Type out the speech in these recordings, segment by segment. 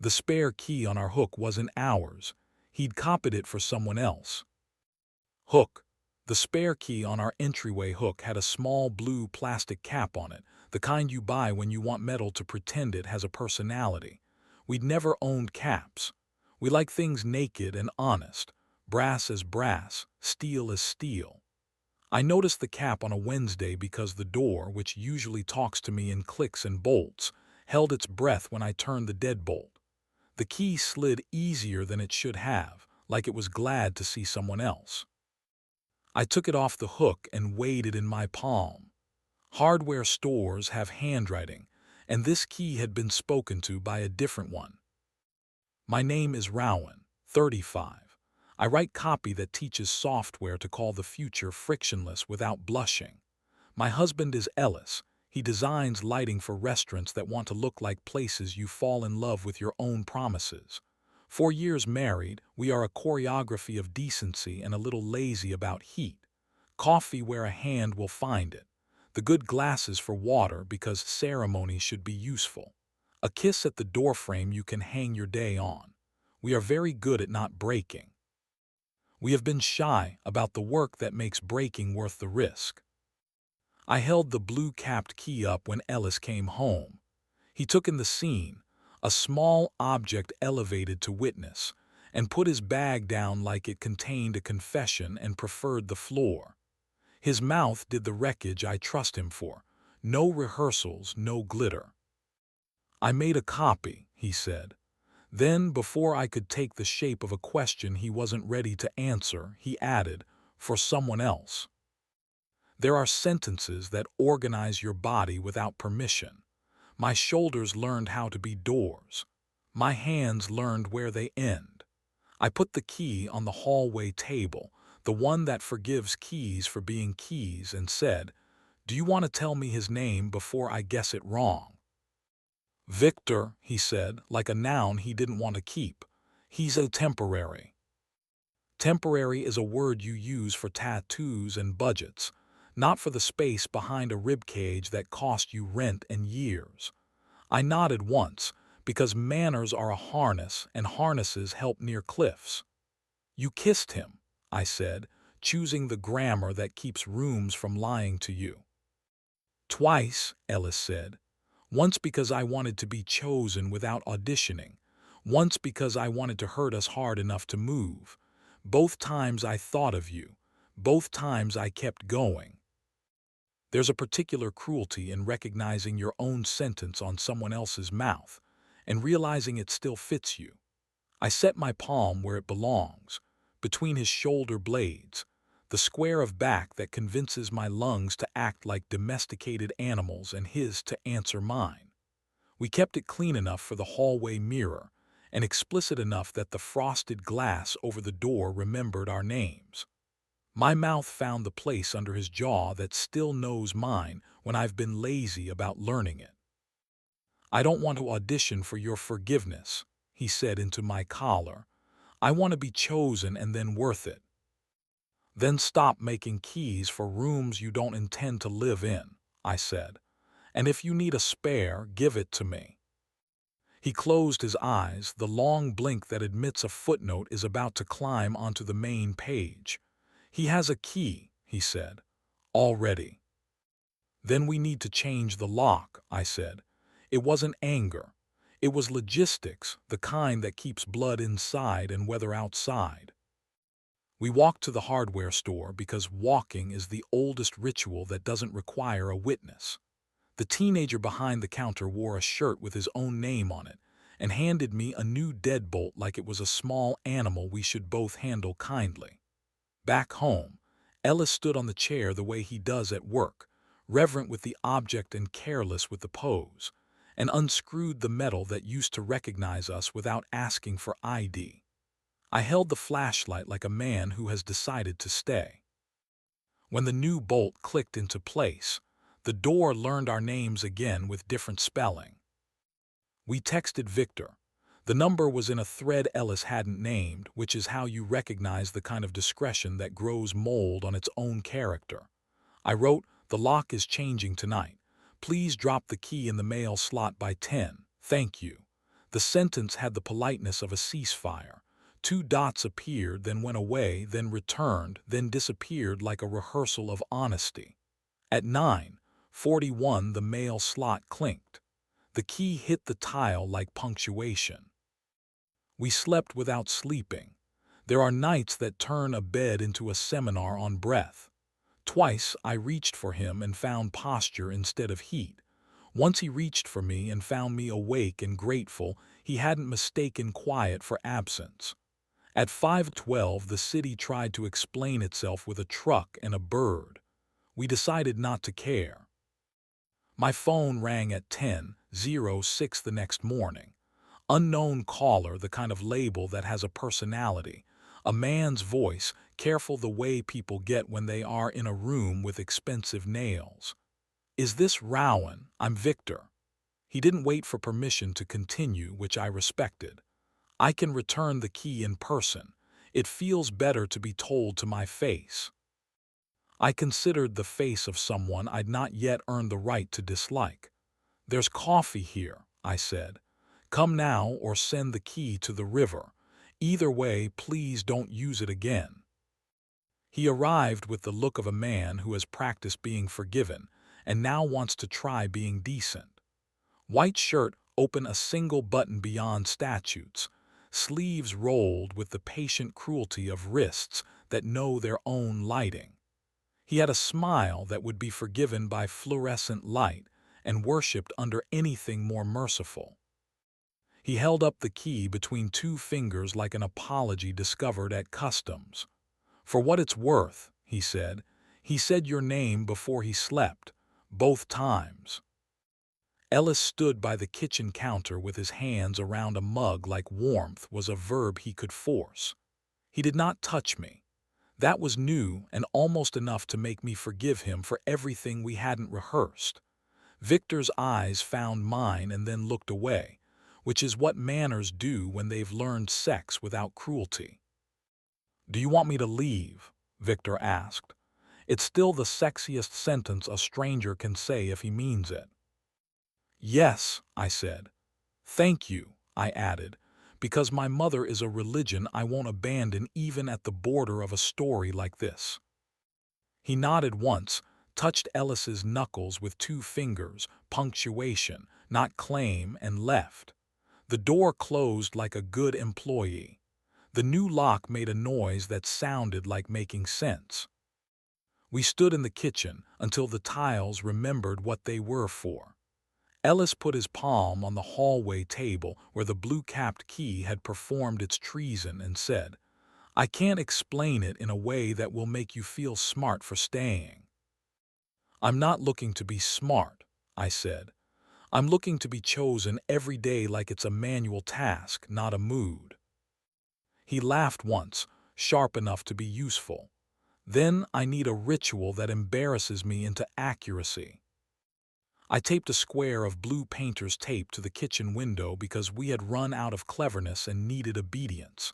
The spare key on our hook wasn't ours. He'd copied it for someone else. Hook. The spare key on our entryway hook had a small blue plastic cap on it, the kind you buy when you want metal to pretend it has a personality. We'd never owned caps. We like things naked and honest, brass as brass, steel as steel. I noticed the cap on a Wednesday because the door, which usually talks to me in clicks and bolts, held its breath when I turned the deadbolt. The key slid easier than it should have, like it was glad to see someone else. I took it off the hook and weighed it in my palm. Hardware stores have handwriting, and this key had been spoken to by a different one. My name is Rowan, 35. I write copy that teaches software to call the future frictionless without blushing. My husband is Ellis. He designs lighting for restaurants that want to look like places you fall in love with your own promises. 4 years married, we are a choreography of decency and a little lazy about heat. Coffee where a hand will find it. The good glasses for water because ceremony should be useful. A kiss at the doorframe you can hang your day on. We are very good at not breaking. We have been shy about the work that makes breaking worth the risk. I held the blue-capped key up when Ellis came home. He took in the scene, a small object elevated to witness, and put his bag down like it contained a confession and preferred the floor. His mouth did the wreckage I trust him for. No rehearsals, no glitter. I made a copy, he said. Then, before I could take the shape of a question he wasn't ready to answer, he added, for someone else. There are sentences that organize your body without permission. My shoulders learned how to be doors. My hands learned where they end. I put the key on the hallway table, the one that forgives keys for being keys, and said, "Do you want to tell me his name before I guess it wrong?" "Victor," he said, like a noun he didn't want to keep. "He's a temporary." Temporary is a word you use for tattoos and budgets, not for the space behind a ribcage that cost you rent and years. I nodded once, because manners are a harness and harnesses help near cliffs. "You kissed him," I said, choosing the grammar that keeps rooms from lying to you. "Twice," Ellis said. "Once because I wanted to be chosen without auditioning. Once because I wanted to hurt us hard enough to move. Both times I thought of you. Both times I kept going." There's a particular cruelty in recognizing your own sentence on someone else's mouth and realizing it still fits you. I set my palm where it belongs, between his shoulder blades, the square of back that convinces my lungs to act like domesticated animals and his to answer mine. We kept it clean enough for the hallway mirror and explicit enough that the frosted glass over the door remembered our names. My mouth found the place under his jaw that still knows mine when I've been lazy about learning it. "I don't want to audition for your forgiveness," he said into my collar. "I want to be chosen and then worth it." "Then stop making keys for rooms you don't intend to live in," I said. "And if you need a spare, give it to me." He closed his eyes, the long blink that admits a footnote is about to climb onto the main page. "He has a key," he said. "Already." "Then we need to change the lock," I said. It wasn't anger. It was logistics, the kind that keeps blood inside and weather outside. We walked to the hardware store because walking is the oldest ritual that doesn't require a witness. The teenager behind the counter wore a shirt with his own name on it and handed me a new deadbolt like it was a small animal we should both handle kindly. Back home, Ellis stood on the chair the way he does at work, reverent with the object and careless with the pose, and unscrewed the metal that used to recognize us without asking for ID. I held the flashlight like a man who has decided to stay. When the new bolt clicked into place, the door learned our names again with different spelling. We texted Victor. The number was in a thread Ellis hadn't named, which is how you recognize the kind of discretion that grows mold on its own character. I wrote, "The lock is changing tonight. Please drop the key in the mail slot by 10. Thank you." The sentence had the politeness of a ceasefire. 2 dots appeared, then went away, then returned, then disappeared like a rehearsal of honesty. At 9:41 the mail slot clinked. The key hit the tile like punctuation. We slept without sleeping. There are nights that turn a bed into a seminar on breath. Twice I reached for him and found posture instead of heat. Once he reached for me and found me awake and grateful he hadn't mistaken quiet for absence. At 5:12 the city tried to explain itself with a truck and a bird. We decided not to care. My phone rang at 10:06 the next morning. Unknown caller, the kind of label that has a personality. A man's voice, careful the way people get when they are in a room with expensive nails. "Is this Rowan? I'm Victor." He didn't wait for permission to continue, which I respected. "I can return the key in person. It feels better to be told to my face." I considered the face of someone I'd not yet earned the right to dislike. "There's coffee here," I said. "Come now or send the key to the river. Either way, please don't use it again." He arrived with the look of a man who has practiced being forgiven and now wants to try being decent. White shirt open a single button beyond statutes, sleeves rolled with the patient cruelty of wrists that know their own lighting. He had a smile that would be forgiven by fluorescent light and worshipped under anything more merciful. He held up the key between 2 fingers like an apology discovered at customs. "For what it's worth," he said your name before he slept, both times." Ellis stood by the kitchen counter with his hands around a mug like warmth was a verb he could force. He did not touch me. That was new and almost enough to make me forgive him for everything we hadn't rehearsed. Victor's eyes found mine and then looked away, which is what manners do when they've learned sex without cruelty. "Do you want me to leave?" Victor asked. It's still the sexiest sentence a stranger can say if he means it. "Yes," I said. "Thank you," I added, "because my mother is a religion I won't abandon even at the border of a story like this." He nodded once, touched Ellis's knuckles with 2 fingers, punctuation, not claim, and left. The door closed like a good employee. The new lock made a noise that sounded like making sense. We stood in the kitchen until the tiles remembered what they were for. Ellis put his palm on the hallway table where the blue-capped key had performed its treason and said, "I can't explain it in a way that will make you feel smart for staying." "I'm not looking to be smart," I said. "I'm looking to be chosen every day like it's a manual task, not a mood." He laughed once, sharp enough to be useful. "Then I need a ritual that embarrasses me into accuracy." I taped a square of blue painter's tape to the kitchen window because we had run out of cleverness and needed obedience.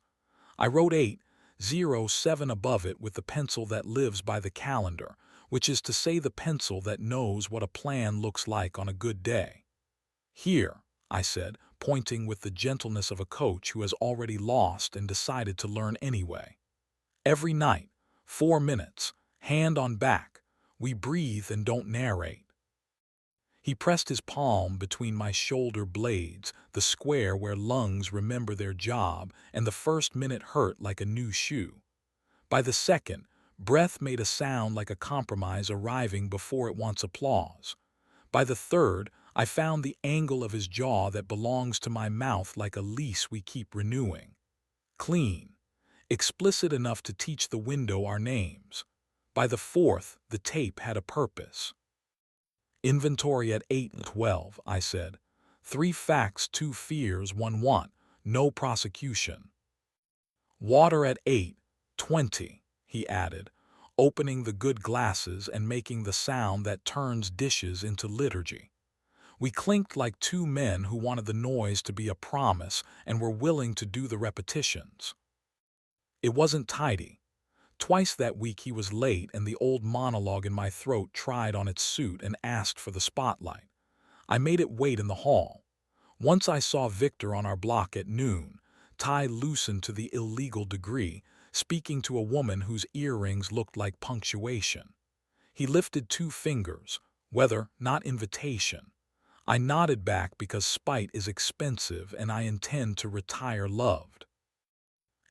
I wrote 8:07 above it with the pencil that lives by the calendar, which is to say the pencil that knows what a plan looks like on a good day. "Here," I said, pointing with the gentleness of a coach who has already lost and decided to learn anyway. "Every night, 4 minutes, hand on back, we breathe and don't narrate." He pressed his palm between my shoulder blades, the square where lungs remember their job, and the first minute hurt like a new shoe. By the second, breath made a sound like a compromise arriving before it wants applause. By the third, I found the angle of his jaw that belongs to my mouth like a lease we keep renewing. Clean. Explicit enough to teach the window our names. By the fourth, the tape had a purpose. "Inventory at 8:12, I said. 3 facts, 2 fears, 1 want, no prosecution. "Water at 8:20, he added, opening the good glasses and making the sound that turns dishes into liturgy. We clinked like 2 men who wanted the noise to be a promise and were willing to do the repetitions. It wasn't tidy. Twice that week he was late and the old monologue in my throat tried on its suit and asked for the spotlight. I made it wait in the hall. Once I saw Victor on our block at noon, tie loosened to the illegal degree, speaking to a woman whose earrings looked like punctuation. He lifted 2 fingers, weather, not invitation. I nodded back because spite is expensive and I intend to retire loved.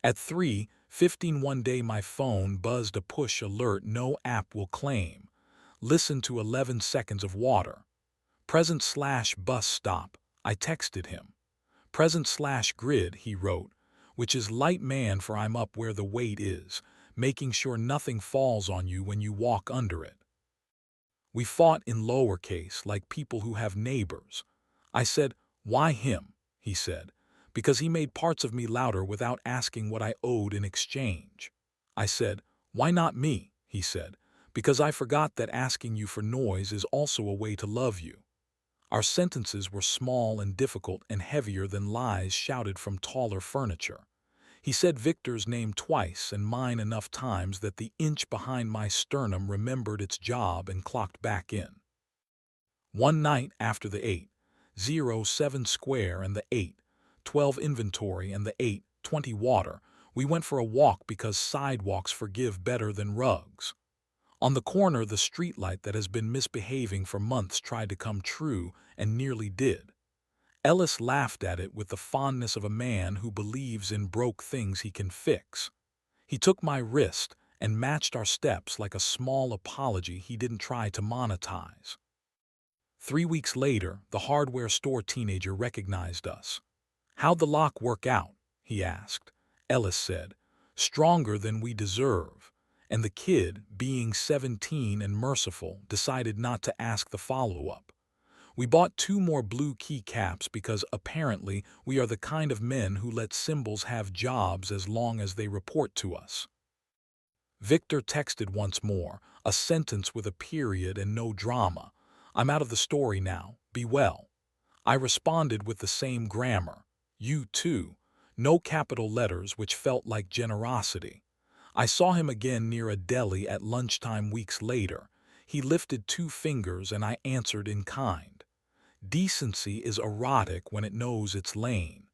At 3:15 one day my phone buzzed a push alert no app will claim. Listen to 11 seconds of water. Present/bus stop. I texted him. Present/grid, he wrote, which is light man for I'm up where the weight is, making sure nothing falls on you when you walk under it. We fought in lowercase like people who have neighbors. I said, "Why him?" he said, "Because he made parts of me louder without asking what I owed in exchange." I said, "Why not me?" he said, "Because I forgot that asking you for noise is also a way to love you." Our sentences were small and difficult and heavier than lies shouted from taller furniture. He said Victor's name twice and mine enough times that the inch behind my sternum remembered its job and clocked back in. One night after the 8:07 square and the 8:12 inventory and the 8:20 water, we went for a walk because sidewalks forgive better than rugs. On the corner, the streetlight that has been misbehaving for months tried to come true and nearly did. Ellis laughed at it with the fondness of a man who believes in broke things he can fix. He took my wrist and matched our steps like a small apology he didn't try to monetize. 3 weeks later, the hardware store teenager recognized us. "How'd the lock work out?" he asked. Ellis said, "Stronger than we deserve." And the kid, being 17 and merciful, decided not to ask the follow-up. We bought 2 more blue key caps because apparently we are the kind of men who let symbols have jobs as long as they report to us. Victor texted once more, a sentence with a period and no drama. "I'm out of the story now, be well." I responded with the same grammar. "You too." No capital letters, which felt like generosity. I saw him again near a deli at lunchtime weeks later. He lifted 2 fingers and I answered in kind. Decency is erotic when it knows its lane.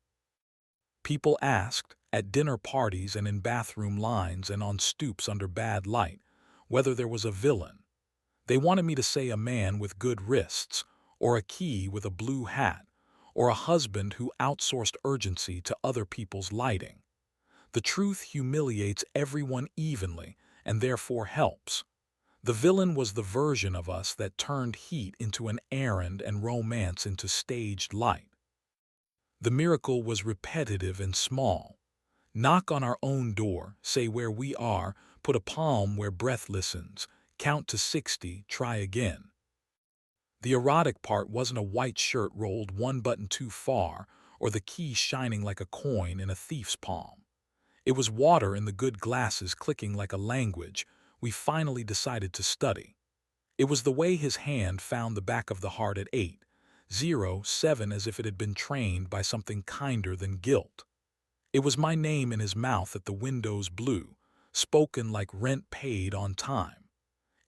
People asked, at dinner parties and in bathroom lines and on stoops under bad light, whether there was a villain. They wanted me to say a man with good wrists, or a key with a blue hat, or a husband who outsourced urgency to other people's lighting. The truth humiliates everyone evenly and therefore helps. The villain was the version of us that turned heat into an errand and romance into staged light. The miracle was repetitive and small. Knock on our own door, say where we are, put a palm where breath listens, count to 60, try again. The erotic part wasn't a white shirt rolled 1 button too far or the key shining like a coin in a thief's palm. It was water in the good glasses clicking like a language we finally decided to study. It was the way his hand found the back of the heart at 8:07 as if it had been trained by something kinder than guilt. It was my name in his mouth at the window's blue, spoken like rent paid on time.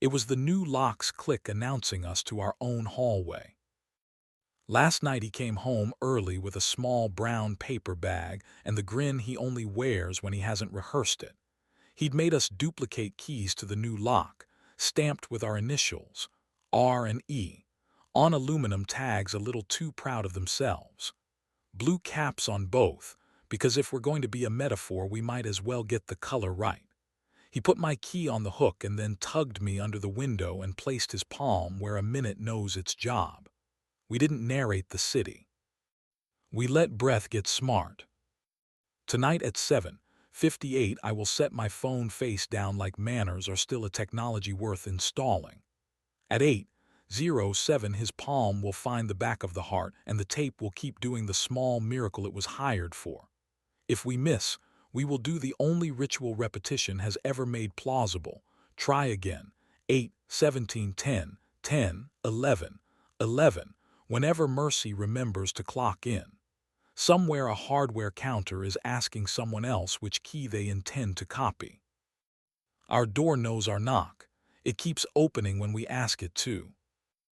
It was the new lock's click announcing us to our own hallway. Last night he came home early with a small brown paper bag and the grin he only wears when he hasn't rehearsed it. He'd made us duplicate keys to the new lock, stamped with our initials, R and E, on aluminum tags a little too proud of themselves. Blue caps on both, because if we're going to be a metaphor we might as well get the color right. He put my key on the hook and then tugged me under the window and placed his palm where a minute knows its job. We didn't narrate the city. We let breath get smart. Tonight at 7:58 I will set my phone face down like manners are still a technology worth installing. At 8:07 his palm will find the back of the heart and the tape will keep doing the small miracle it was hired for. If we miss, we will do the only ritual repetition has ever made plausible. Try again. 8:17:10, 10, 11, 11, whenever Mercy remembers to clock in. Somewhere a hardware counter is asking someone else which key they intend to copy. Our door knows our knock. It keeps opening when we ask it to.